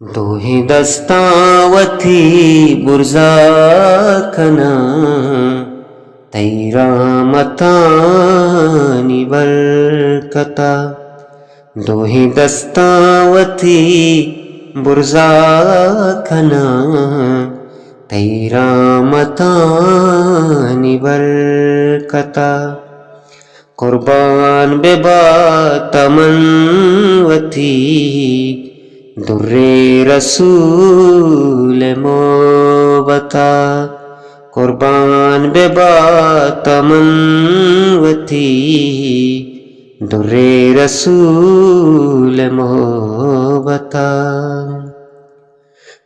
दोहे दस्तावथी बुर्जा खना तैरा मतानी बरकता। दोहे दस्तावथी बुर्जा खना तैरा मतानी बरकता। कुर्बान बेबा तमनवती दुर्रे रसूल मोबता। कुर्बान बेबा तमनवती दुर्रे रसूल मोबता।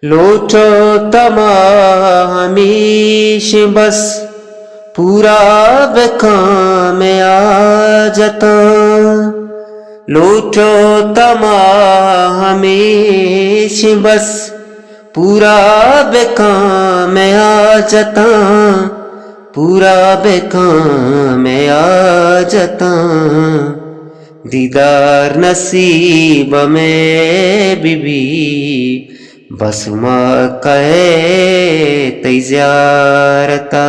लोचो तमा हमीश बस पूरा बेकाम आजता। लोचो तमा हमेश बस पूरा बेकाम आजता। पूरा बेकाम आजता। दीदार नसीब में बीबी बस माँ कहे तैयारता।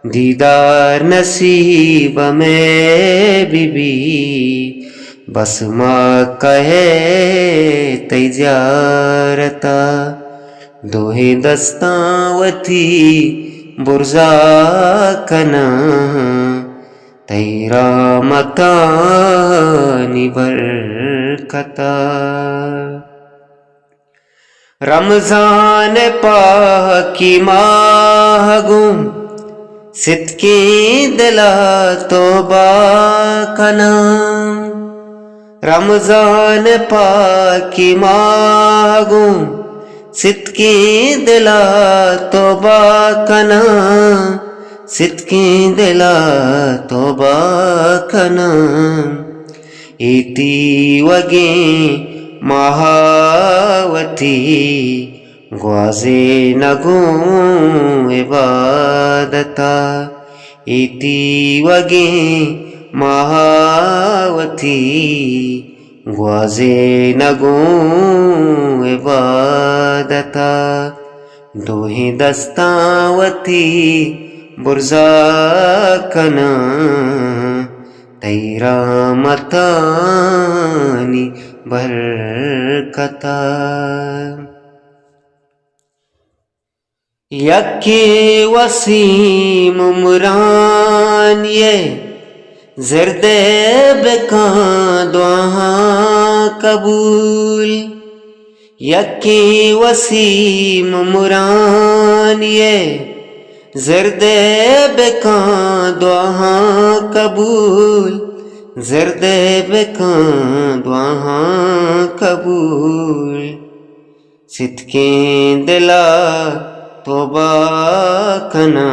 दीदार नसीब में बीबी बस माँ कहे तैयारता। दोहे दस्तावथी बुर्जा कना तैरा मतानी बरकता। रमजान पाकी माह गुम सिद्के दिला तौबा कना। रमजान पाकी मांगू सिद्के दिला तौबा कना। सिद्के दिला तौबा कना। इती वगे महावती ग्वाजे नगो इबादता। इती वगे महावती ग्वाजे नगो इबादता। दोहे दस्तावती बुर्जा कना तैरा मतानी बरकता। यक्के वसीम उमरान ये ज़र्दे बेका दुआ कबूल। यक्के वसीम उमरान ये ज़र्दे बेका दुआ कबूल। ज़र्दे बेका दुआ कबूल। सिद्के दिला तौबा कना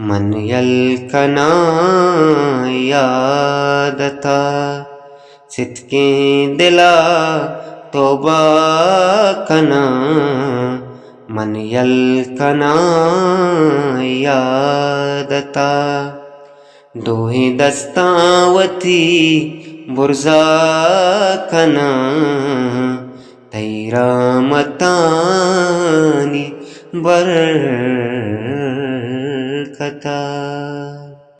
मन यलकना यादता। सिद्के दिला तौबा कना मन यलकना यादता। दोहे दस्तावती बुर्जा कना तैरा मतानी बरकता।